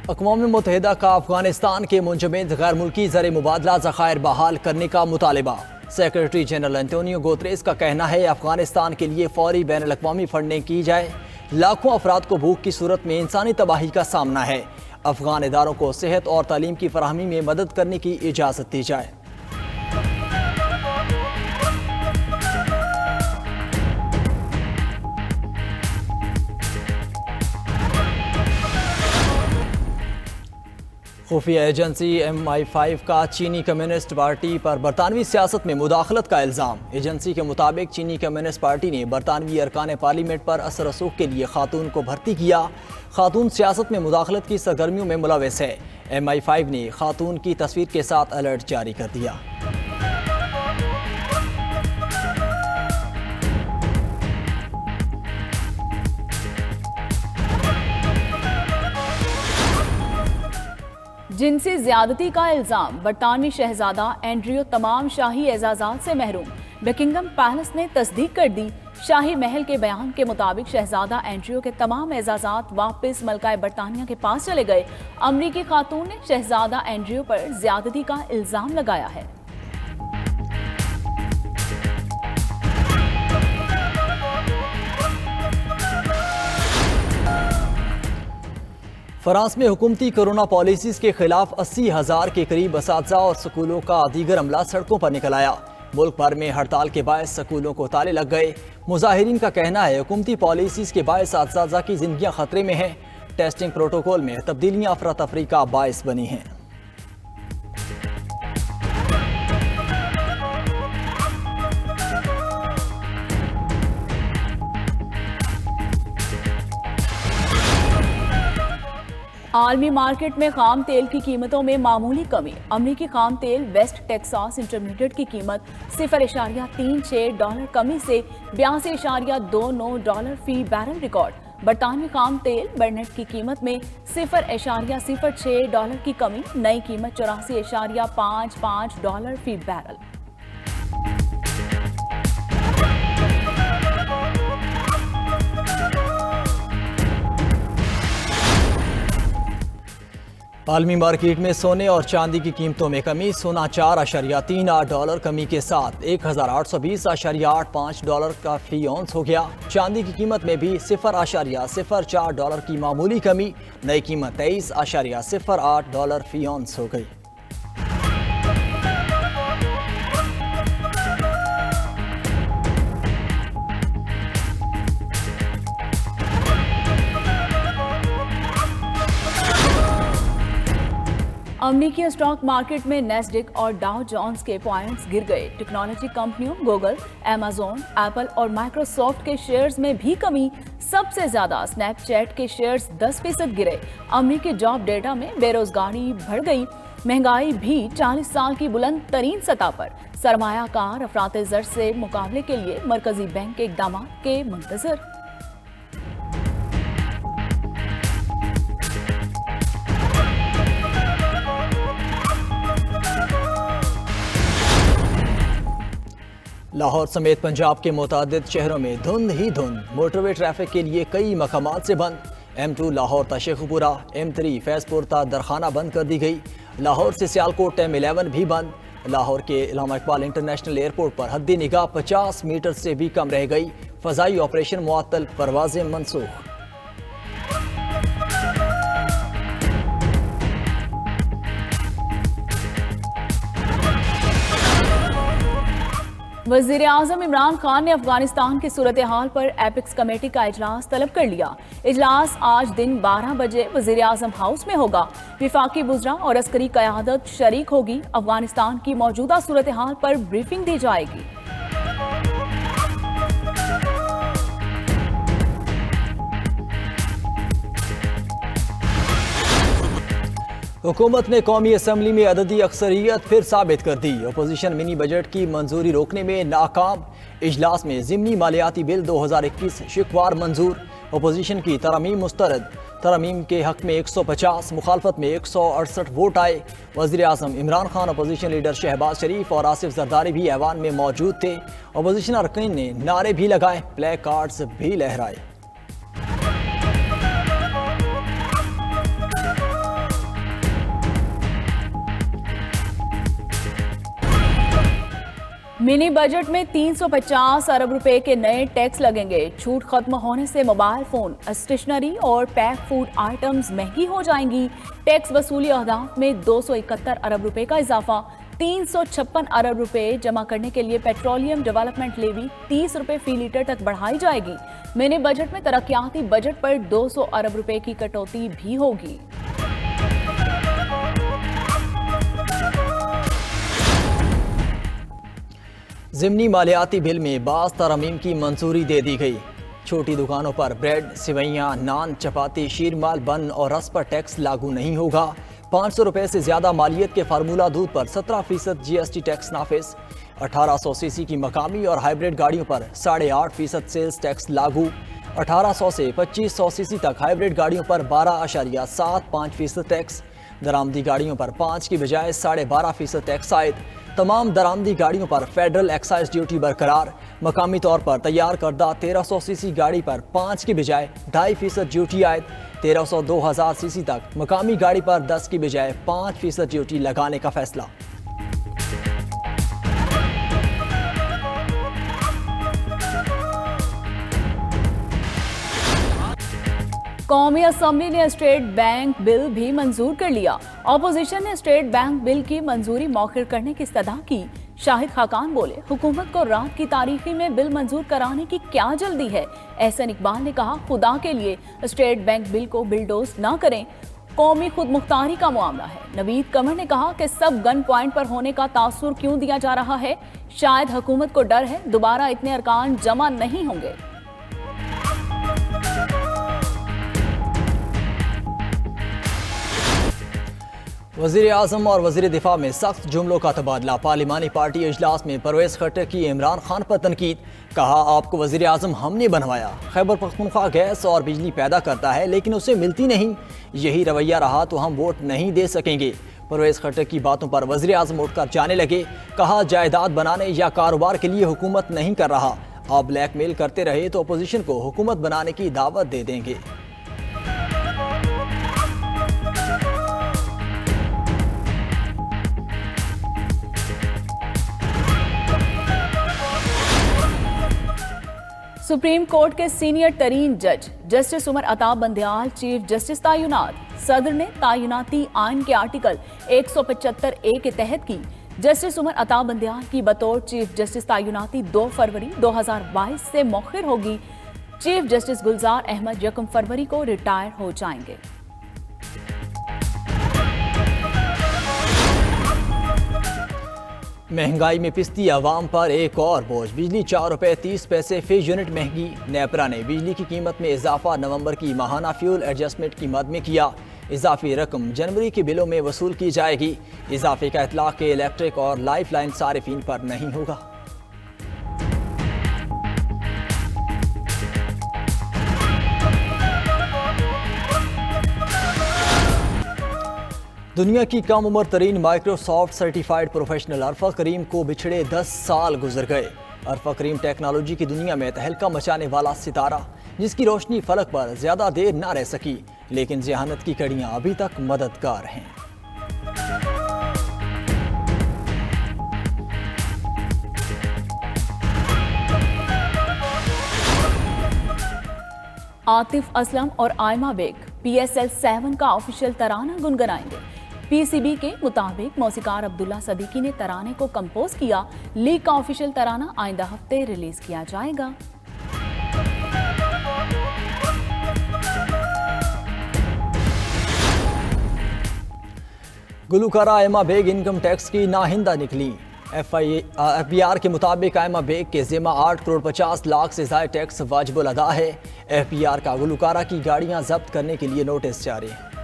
अक़वाम मुत्तहिदा का अफगानिस्तान के मुंजमद गैर मुल्की ज़र मुबादला ज़खायर बहाल करने का मुतालबा। सेक्रेटरी जनरल एंटोनियो गुतरेस का कहना है अफगानिस्तान के लिए फौरी बैनुल अक़वामी फंडिंग की जाए। लाखों अफराद को भूख की सूरत में इंसानी तबाही का सामना है। अफगान इदारों को सेहत और तालीम की फराहमी में मदद करने की इजाज़त दी जाए। खुफिया एजेंसी MI5 का चीनी कम्युनिस्ट पार्टी पर बरतानवी सियासत में मुदाखलत का इल्ज़ाम। एजेंसी के मुताबिक चीनी कम्युनिस्ट पार्टी ने बरतानवी अरकान पार्लियामेंट पर असर रसूख के लिए खातून को भर्ती किया। खातून सियासत में मुदाखलत की सरगर्मियों में मुलविस है। MI5 ने खातून की तस्वीर के साथ अलर्ट जारी कर दिया। जिनसी ज्यादती का इल्जाम। बरतानवी शहजादा एंड्रियो तमाम शाही एजाजात से महरूम। बकिंगम पैलेस ने तस्दीक कर दी। शाही महल के बयान के मुताबिक शहजादा एंड्रियो के तमाम एजाजात वापस मलका बरतानिया के पास चले गए। अमरीकी खातून ने शहजादा एंड्रियो पर ज्यादती का इल्जाम लगाया है। फ्रांस में हुकूमती कोरोना पॉलिसीज के खिलाफ 80,000 के करीब असातिज़ा और स्कूलों का दीगर अमला सड़कों पर निकल आया। मुल्क भर में हड़ताल के बायस स्कूलों को ताले लग गए। मुजाहिरीन का कहना है हुकूमती पॉलिसीज के बायस असातिज़ा की जिंदगियां खतरे में हैं। टेस्टिंग प्रोटोकॉल में तब्दीलियां अफरा तफरी का बायस बनी हैं। आलमी मार्केट में खाम तेल की कीमतों में मामूली कमी। अमरीकी खाम तेल वेस्ट टेक्सास इंटरमीडिएट की कीमत $0.36 कमी से $82.29 फी बैरल रिकॉर्ड। बरतानवी खाम तेल बर्नेट की कीमत में $0.06 की कमी, नई कीमत $84.55 फी बैरल। आलमी मार्केट में सोने और चांदी की कीमतों में कमी। सोना $4.38 कमी के साथ $1,820.85 का फी औंस हो गया। चांदी की कीमत में भी $0.04 की मामूली कमी, नई कीमत $23.08 फी औंस हो गई। अमरीकी स्टॉक मार्केट में नेस्डेक और डाउ जोन्स के पॉइंट्स गिर गए। टेक्नोलॉजी कंपनियों गूगल, अमेज़न, एप्पल और माइक्रोसॉफ्ट के शेयर्स में भी कमी। सबसे ज्यादा स्नैपचैट के शेयर्स 10% गिरे। अमरीकी जॉब डेटा में बेरोजगारी बढ़ गई। महंगाई भी 40 साल की बुलंद तरीन सतह पर। सरमायाकार अफराते ज़र से मुकाबले के लिए मरकजी बैंक के इक़दाम के मुंतज़र। लाहौर समेत पंजाब के मुतादिद शहरों में धुंध ही धुंध। मोटरवे ट्रैफिक के लिए कई मकामात से बंद। M2 लाहौर ता शेखुपुरा, M3 फैजपुर ता दरखाना बंद कर दी गई। लाहौर से सियालकोट M11 भी बंद। लाहौर के इलामा इकबाल इंटरनेशनल एयरपोर्ट पर हद्दी निगाह 50 मीटर से भी कम रह गई। फ़ज़ाई ऑपरेशन मुअत्तल, परवाज़ें मनसूख। वज़ीर आज़म इमरान खान ने अफगानिस्तान की सूरत हाल पर एपिक्स कमेटी का इजलास तलब कर लिया। इजलास आज दिन 12 बजे वज़ीर आज़म हाउस में होगा। विफाकी बुज़रा और अस्करी क़यादत शरीक होगी। अफगानिस्तान की मौजूदा सूरत हाल पर ब्रीफिंग दी जाएगी। हुकूमत ने कौमी असम्बली में अददी अक्सरियत फिर साबित कर दी। अपोजिशन मिनी बजट की मंजूरी रोकने में नाकाम। इजलास में ज़िमनी मालियाती बिल 2021 शिकवार मंजूर। अपोजिशन की तरमीम मुस्तरद। तरमीम के हक में 150, मुखालफत में 168 वोट आए। वज़ीर आज़म इमरान खान, अपोजिशन लीडर शहबाज शरीफ और आसिफ जरदारी भी ऐवान में मौजूद थे। अपोजिशन अरकान ने नारे भी लगाए, प्ले कार्ड्स भी लहराए। मिनी बजट में 350 अरब रुपए के नए टैक्स लगेंगे। छूट खत्म होने से मोबाइल फोन, स्टेशनरी और पैक फूड आइटम्स महंगी हो जाएंगी। टैक्स वसूली अहदाफ में 271 अरब रुपए का इजाफा। 356 अरब रुपए जमा करने के लिए पेट्रोलियम डेवलपमेंट लेवी 30 रुपए फी लीटर तक बढ़ाई जाएगी। मिनी बजट में तरक्याती बजट पर 200 अरब रुपए की कटौती भी होगी। ज़िमनी मालियाती बिल में बाज़ तरमीम की मंजूरी दे दी गई। छोटी दुकानों पर ब्रेड, सिवैयाँ, नान, चपाती, शीरमाल, बन और रस पर टैक्स लागू नहीं होगा। 500 रुपये से ज़्यादा मालियत के फार्मूला दूध पर 17% GST टैक्स नाफिज। 1800 सीसी की मकामी और हाइब्रिड गाड़ियों पर 8.5% सेल्स टैक्स लागू। 1800 से 2500 सीसी तक हाइब्रिड गाड़ियों पर 12.75% टैक्स। दरामदी गाड़ियों पर 5 की बजाय 12.5% टैक्स आयद। तमाम दरामदी गाड़ियों पर फेडरल एक्साइज ड्यूटी बरकरार। मकामी तौर पर तैयार करदा 1300 सीसी गाड़ी पर 5 की बजाय 2.5% ड्यूटी आयद। 1300-2000 सीसी तक मकामी गाड़ी पर 10 की बजाय 5% ड्यूटी लगाने का फैसला। कौमी असम्बली ने स्टेट बैंक बिल भी मंजूर कर लिया। ऑपोजिशन ने स्टेट बैंक बिल की मंजूरी मौखिर करने की इस्तदा की। शाहिद खाकान बोले, हुकूमत को रात की तारीखी में बिल मंजूर कराने की क्या जल्दी है। एहसन इकबाल ने कहा, खुदा के लिए स्टेट बैंक बिल को बिलडोज ना करें, कौमी खुद मुख्तारी का मामला है। नवीद कमर ने कहा कि सब गन पॉइंट पर होने का तासुर क्यों दिया जा रहा है। शायद हुकूमत को डर है दोबारा इतने अरकान जमा नहीं होंगे। वज़ीर आज़म और वज़ीर दिफा में सख्त जुमलों का तबादला। पार्लिमानी पार्टी इजलास में परवेज़ खट्टर की इमरान खान पर तनकीद। कहा, आपको वज़ीर आज़म हमने बनवाया। खैबर पख्तूनख्वा गैस और बिजली पैदा करता है लेकिन उसे मिलती नहीं। यही रवैया रहा तो हम वोट नहीं दे सकेंगे। परवेज़ खट्टर की बातों पर वज़ीर आज़म उठकर जाने लगे। कहा, जायदाद बनाने या कारोबार के लिए हुकूमत नहीं कर रहा। आप ब्लैकमेल करते रहे तो अपोजिशन को हुकूमत बनाने की दावत दे देंगे। सुप्रीम कोर्ट के सीनियर तरीन जज justice Umar Ata Bandial chief justice तायुनात। सदर ने तायुनाती आइन के आर्टिकल 175A के तहत की। जस्टिस उमर अता बंदयाल की बतौर चीफ जस्टिस तायुनाती 2 फरवरी 2022 से मौखिर होगी। चीफ जस्टिस गुलजार अहमद 1 फरवरी को रिटायर हो जाएंगे। महंगाई में पिसती आवाम पर एक और बोझ। बिजली 4 रुपये 30 पैसे फी यूनिट महंगी। नेपरा ने बिजली की कीमत में इजाफा नवंबर की माहाना फ्यूल एडजस्टमेंट की मद में किया। इजाफी रकम जनवरी के बिलों में वसूल की जाएगी। इजाफे का इतलाक के इलेक्ट्रिक और लाइफ लाइन सारिफीन पर नहीं होगा। दुनिया की कम उम्र तरीन माइक्रोसॉफ्ट सर्टिफाइड प्रोफेशनल अरफा करीम को बिछड़े 10 साल गुजर गए। अरफा करीम टेक्नोलॉजी की दुनिया में तहलका मचाने वाला सितारा, जिसकी रोशनी फलक पर ज्यादा देर ना रह सकी, लेकिन जहानत की कड़ियां अभी तक मददगार हैं। आतिफ असलम और आयमा बेग PSL 7 का ऑफिशियल तराना गुनगुनाएंगे। PCB के मुताबिक मौसीकार अब्दुल्ला सदीकी ने तराने को कंपोज किया। लीग का ऑफिशियल तराना आइंदा हफ्ते रिलीज किया जाएगा। Gulkara Aima bag income tax की नाहिंदा निकली। FBR के मुताबिक आयमा बेग के ज़िम्मा 8 करोड़ 50 लाख से ज़ायद टैक्स वाजिबुल अदा है। FBR का गुलकारा की गाड़ियां जब्त करने के लिए नोटिस जारी है।